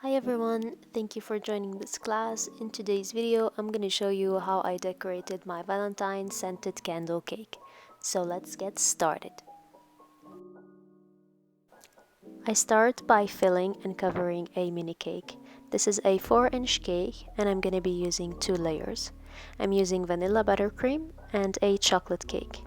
Hi everyone, thank you for joining this class. In today's video, I'm going to show you how I decorated my Valentine scented candle cake. So let's get started. I start by filling and covering a mini cake. This is a 4-inch cake and I'm going to be using 2 layers. I'm using vanilla buttercream and a chocolate cake.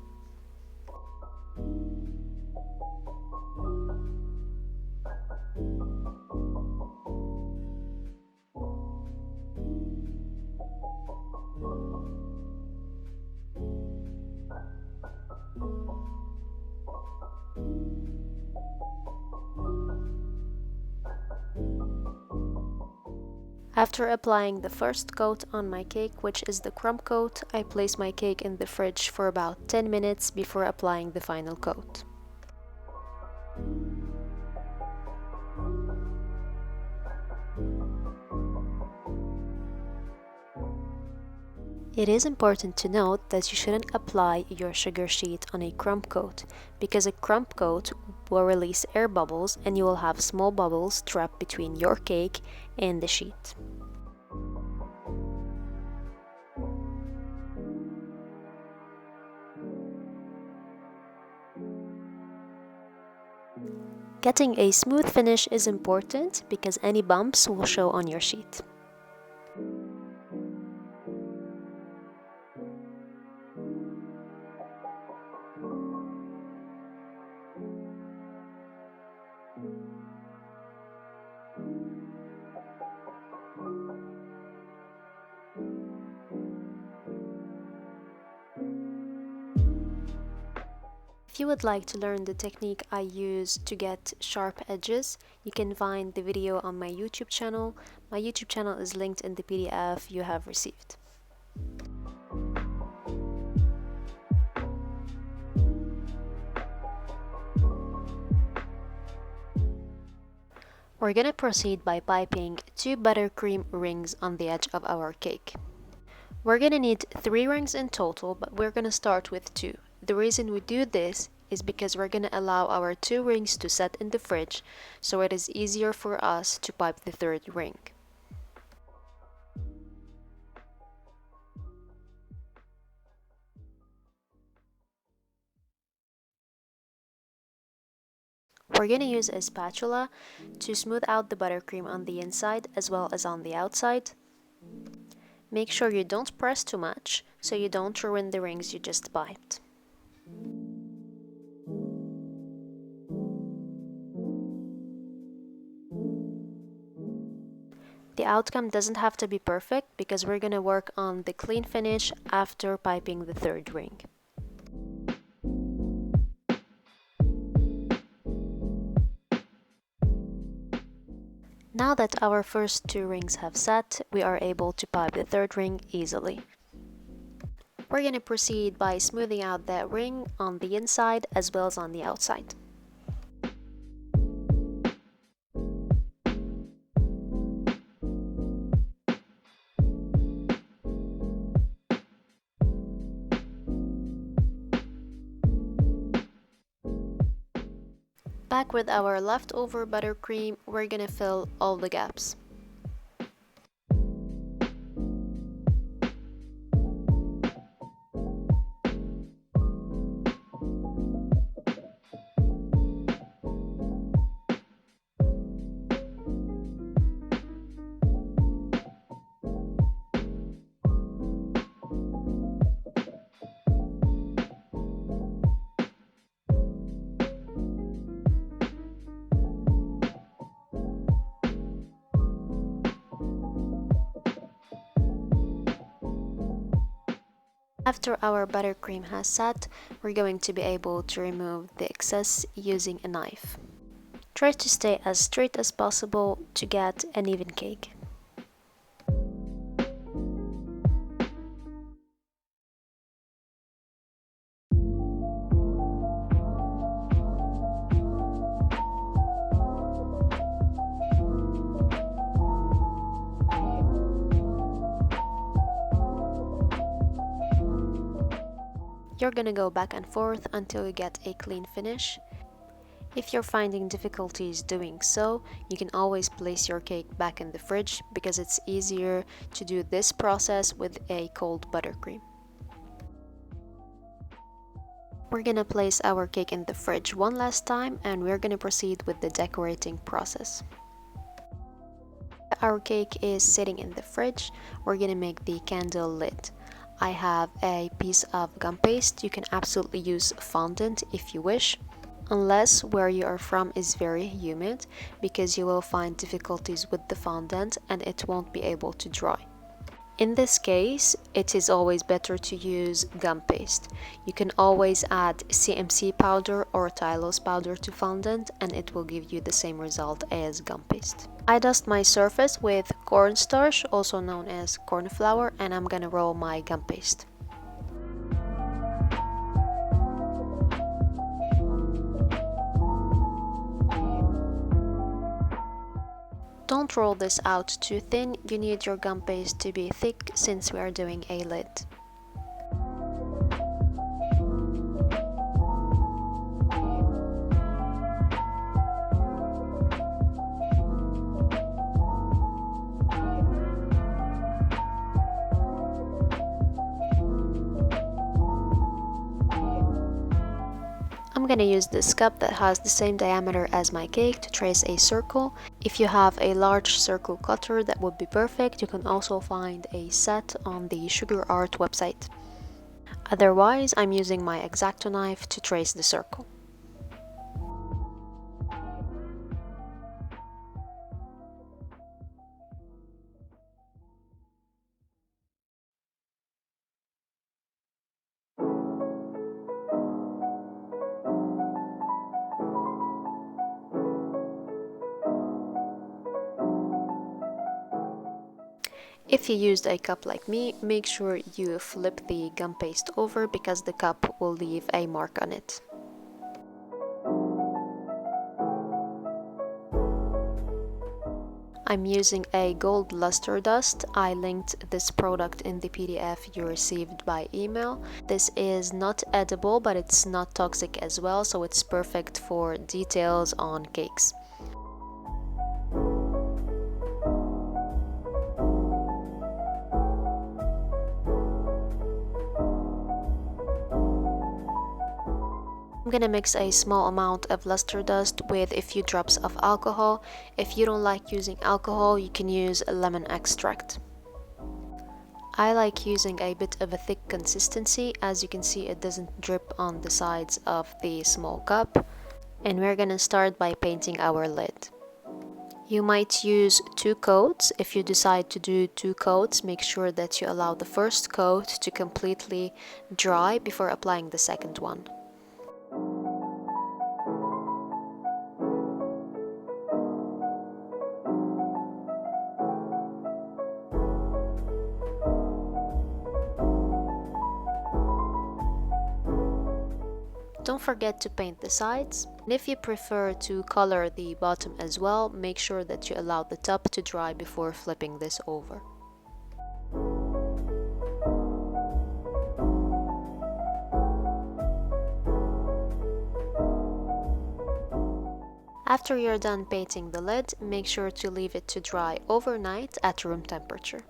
After applying the first coat on my cake, which is the crumb coat, I place my cake in the fridge for about 10 minutes before applying the final coat. It is important to note that you shouldn't apply your sugar sheet on a crumb coat, because a crumb coat will release air bubbles and you will have small bubbles trapped between your cake and the sheet. Getting a smooth finish is important because any bumps will show on your sheet. If you would like to learn the technique I use to get sharp edges, you can find the video on my YouTube channel. My YouTube channel is linked in the PDF you have received. We're gonna proceed by piping 2 buttercream rings on the edge of our cake. We're gonna need 3 rings in total, but we're gonna start with 2. The reason we do this is because we're gonna allow our 2 rings to set in the fridge, so it is easier for us to pipe the 3rd ring. We're gonna use a spatula to smooth out the buttercream on the inside as well as on the outside. Make sure you don't press too much so you don't ruin the rings you just piped. The outcome doesn't have to be perfect because we're gonna work on the clean finish after piping the 3rd ring. Now that our first 2 rings have set, we are able to pipe the 3rd ring easily. We're going to proceed by smoothing out that ring on the inside as well as on the outside. Back with our leftover buttercream, we're gonna fill all the gaps. After our buttercream has set, we're going to be able to remove the excess using a knife. Try to stay as straight as possible to get an even cake. You're gonna go back and forth until you get a clean finish. If you're finding difficulties doing so, you can always place your cake back in the fridge because it's easier to do this process with a cold buttercream. We're gonna place our cake in the fridge one last time and we're gonna proceed with the decorating process. Our cake is sitting in the fridge. We're gonna make the candle lid. I have a piece of gum paste. You can absolutely use fondant if you wish, unless where you are from is very humid, because you will find difficulties with the fondant and it won't be able to dry. In this case, it is always better to use gum paste. You can always add CMC powder or Tylose powder to fondant and it will give you the same result as gum paste. I dust my surface with cornstarch, also known as corn flour, and I'm gonna roll my gum paste. Don't roll this out too thin, you need your gum paste to be thick since we are doing a lid. I'm gonna use this cup that has the same diameter as my cake to trace a circle. If you have a large circle cutter, that would be perfect. You can also find a set on the Sugar Art website. Otherwise, I'm using my X-Acto knife to trace the circle. If you used a cup like me, make sure you flip the gum paste over because the cup will leave a mark on it. I'm using a gold luster dust. I linked this product in the PDF you received by email. This is not edible, but it's not toxic as well, so it's perfect for details on cakes. I'm gonna mix a small amount of luster dust with a few drops of alcohol. If you don't like using alcohol, you can use lemon extract. I like using a bit of a thick consistency. As you can see, it doesn't drip on the sides of the small cup. And we're gonna start by painting our lid. You might use 2 coats. If you decide to do 2 coats, make sure that you allow the first coat to completely dry before applying the second one. Don't forget to paint the sides, and if you prefer to color the bottom as well, make sure that you allow the top to dry before flipping this over. After you're done painting the lid, make sure to leave it to dry overnight at room temperature.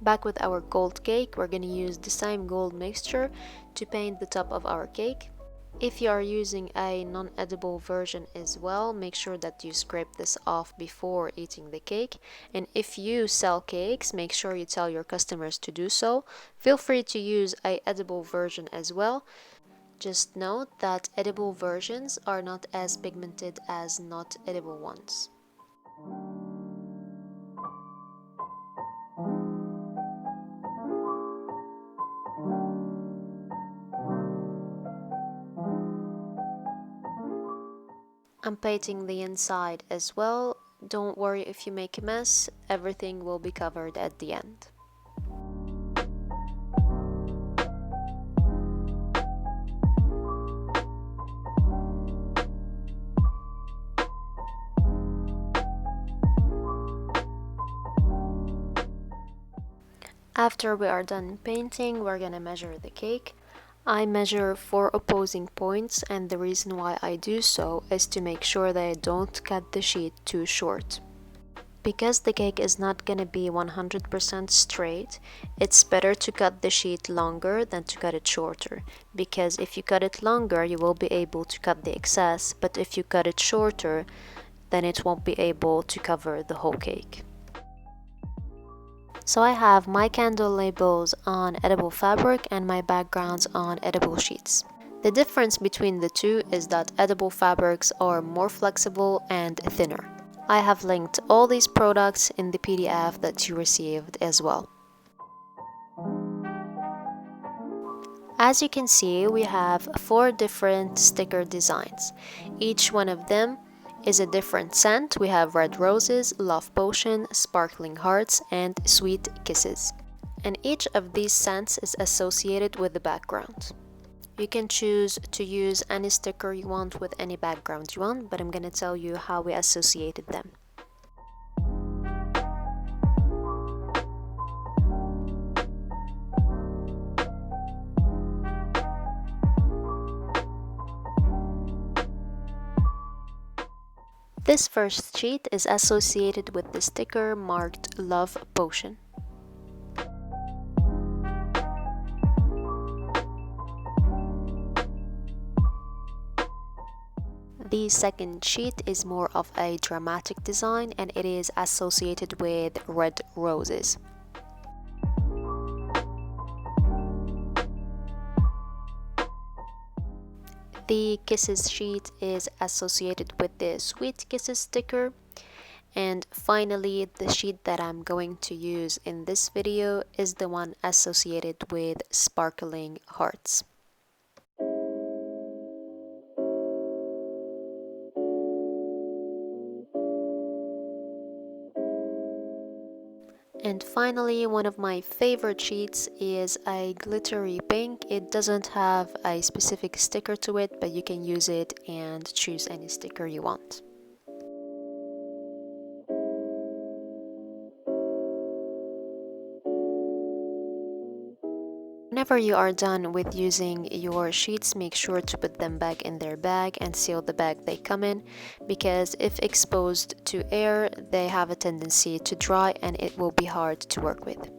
Back with our gold cake, we're going to use the same gold mixture to paint the top of our cake. If you are using a non-edible version as well, make sure that you scrape this off before eating the cake. And if you sell cakes, make sure you tell your customers to do so. Feel free to use an edible version as well. Just note that edible versions are not as pigmented as not edible ones. I'm painting the inside as well. Don't worry if you make a mess, everything will be covered at the end. After we are done painting, we're gonna measure the cake. I measure 4 opposing points, and the reason why I do so is to make sure that I don't cut the sheet too short. Because the cake is not gonna be 100% straight, it's better to cut the sheet longer than to cut it shorter, because if you cut it longer you will be able to cut the excess, but if you cut it shorter then it won't be able to cover the whole cake. So I have my candle labels on edible fabric and my backgrounds on edible sheets. The difference between the two is that edible fabrics are more flexible and thinner. I have linked all these products in the PDF that you received as well. As you can see, we have 4 different sticker designs. Each one of them is a different scent. We have red roses, love potion, sparkling hearts, and sweet kisses. And each of these scents is associated with the background. You can choose to use any sticker you want with any background you want, but I'm going to tell you how we associated them. This first sheet is associated with the sticker marked Love Potion. The second sheet is more of a dramatic design and it is associated with red roses. The kisses sheet is associated with the sweet kisses sticker. And finally, the sheet that I'm going to use in this video is the one associated with sparkling hearts. And finally, one of my favorite sheets is a glittery pink. It doesn't have a specific sticker to it, but you can use it and choose any sticker you want. Whenever you are done with using your sheets, make sure to put them back in their bag and seal the bag they come in, because if exposed to air, they have a tendency to dry and it will be hard to work with.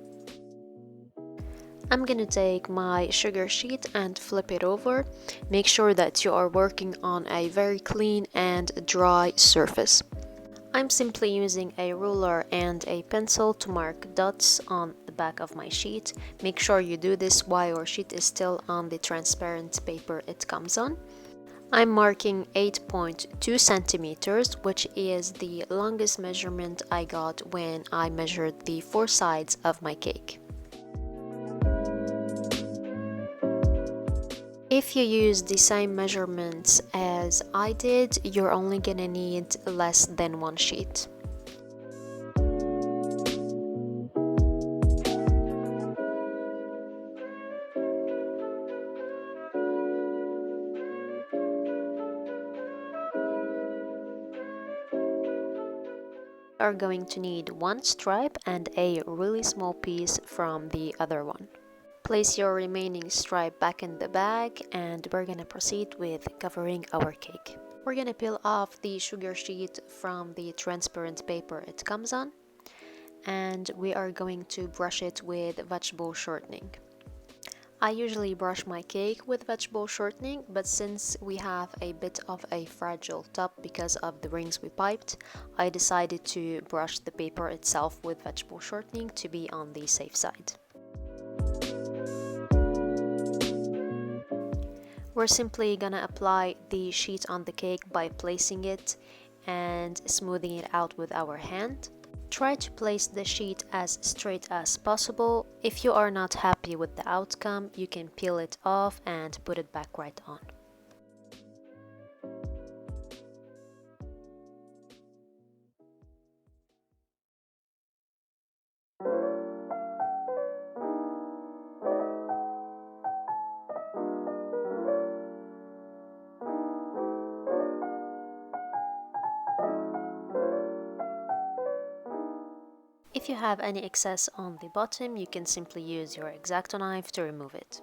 I'm gonna take my sugar sheet and flip it over. Make sure that you are working on a very clean and dry surface. I'm simply using a ruler and a pencil to mark dots on the back of my sheet. Make sure you do this while your sheet is still on the transparent paper it comes on. I'm marking 8.2 centimeters, which is the longest measurement I got when I measured the 4 sides of my cake. If you use the same measurements as I did, you're only gonna need less than 1 sheet. You are going to need 1 stripe and a really small piece from the other one. Place your remaining stripe back in the bag and we're gonna proceed with covering our cake. We're gonna peel off the sugar sheet from the transparent paper it comes on, and we are going to brush it with vegetable shortening. I usually brush my cake with vegetable shortening, but since we have a bit of a fragile top because of the rings we piped, I decided to brush the paper itself with vegetable shortening to be on the safe side. We're simply gonna apply the sheet on the cake by placing it and smoothing it out with our hand. Try to place the sheet as straight as possible. If you are not happy with the outcome, you can peel it off and put it back right on. If you have any excess on the bottom, you can simply use your X-Acto knife to remove it.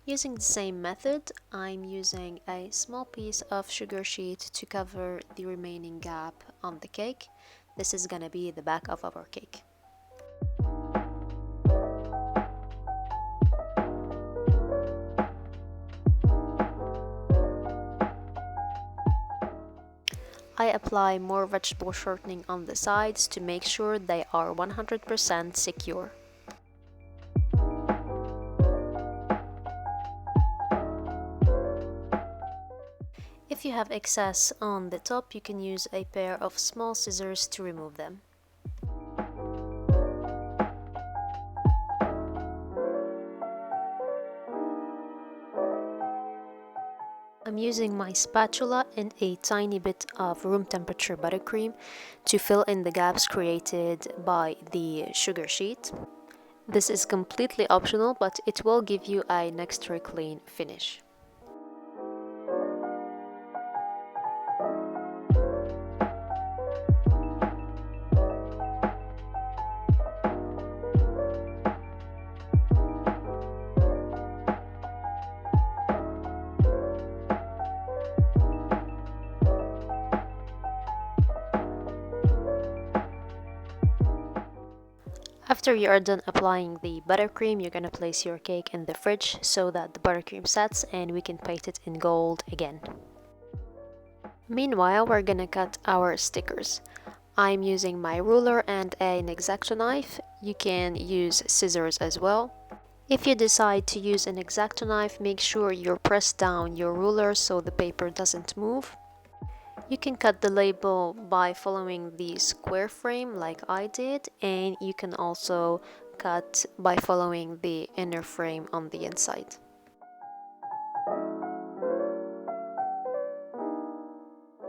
Using the same method, I'm using a small piece of sugar sheet to cover the remaining gap on the cake. This is gonna be the back of our cake. I apply more vegetable shortening on the sides to make sure they are 100% secure. If you have excess on the top, you can use a pair of small scissors to remove them. I'm using my spatula and a tiny bit of room temperature buttercream to fill in the gaps created by the sugar sheet. This is completely optional, but it will give you an extra clean finish. After you are done applying the buttercream, you're gonna place your cake in the fridge so that the buttercream sets and we can paint it in gold again. Meanwhile, we're gonna cut our stickers. I'm using my ruler and an X-Acto knife. You can use scissors as well. If you decide to use an X-Acto knife, make sure you press down your ruler so the paper doesn't move. You can cut the label by following the square frame like I did, and you can also cut by following the inner frame on the inside.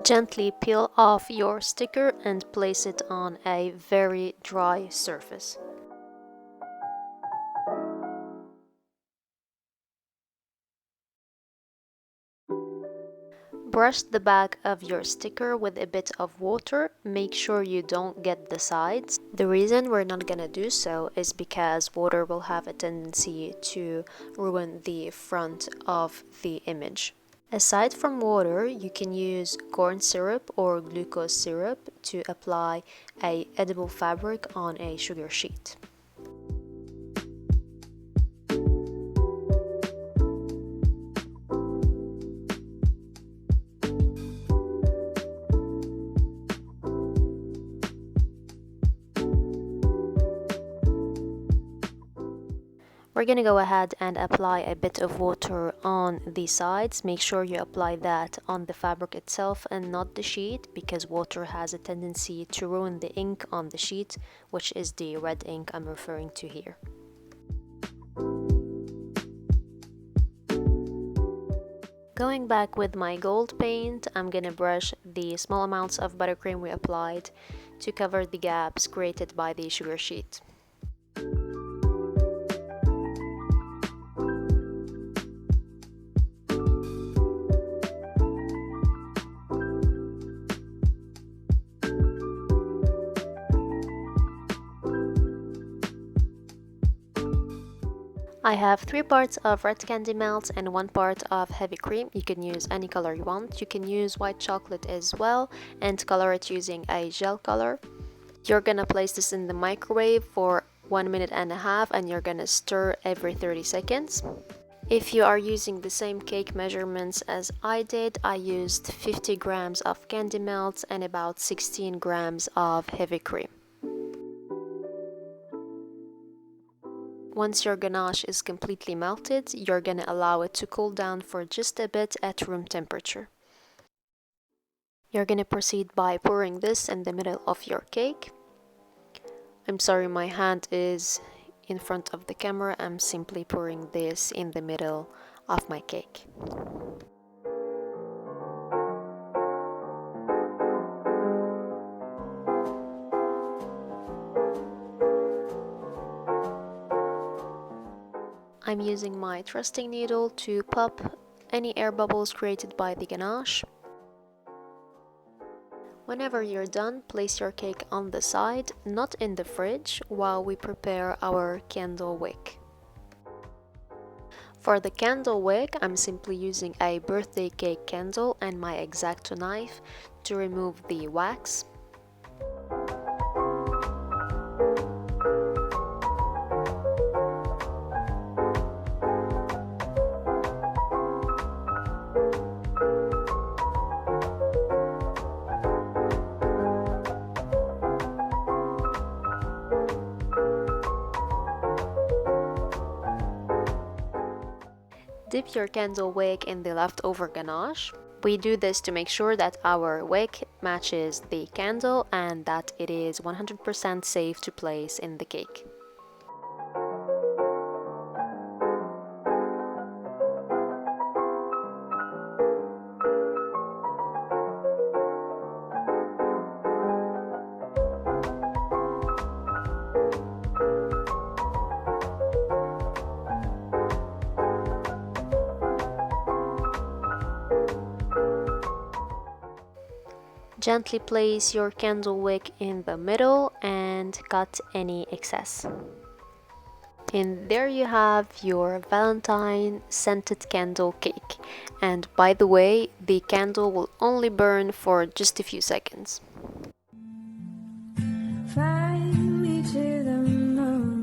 Gently peel off your sticker and place it on a very dry surface. Brush the back of your sticker with a bit of water. Make sure you don't get the sides. The reason we're not gonna do so is because water will have a tendency to ruin the front of the image. Aside from water, you can use corn syrup or glucose syrup to apply a edible fabric on a sugar sheet. We're gonna go ahead and apply a bit of water on the sides. Make sure you apply that on the fabric itself and not the sheet, because water has a tendency to ruin the ink on the sheet, which is the red ink I'm referring to here. Going back with my gold paint, I'm gonna brush the small amounts of buttercream we applied to cover the gaps created by the sugar sheet. I have 3 parts of red candy melt and 1 part of heavy cream. You can use any color you want. You can use white chocolate as well and color it using a gel color. You're gonna place this in the microwave for 1.5 minutes and you're gonna stir every 30 seconds. If you are using the same cake measurements as I did, I used 50 grams of candy melt and about 16 grams of heavy cream. Once your ganache is completely melted, you're gonna allow it to cool down for just a bit at room temperature. You're gonna proceed by pouring this in the middle of your cake. I'm sorry, my hand is in front of the camera. I'm simply pouring this in the middle of my cake. I'm using my trusting needle to pop any air bubbles created by the ganache. Whenever you're done, place your cake on the side, not in the fridge, while we prepare our candle wick. For the candle wick, I'm simply using a birthday cake candle and my X-Acto knife to remove the wax. Dip your candle wick in the leftover ganache. We do this to make sure that our wick matches the candle and that it is 100% safe to place in the cake. Gently place your candle wick in the middle and cut any excess. And there you have your Valentine scented candle cake. And by the way, the candle will only burn for just a few seconds. Fly me to the moon.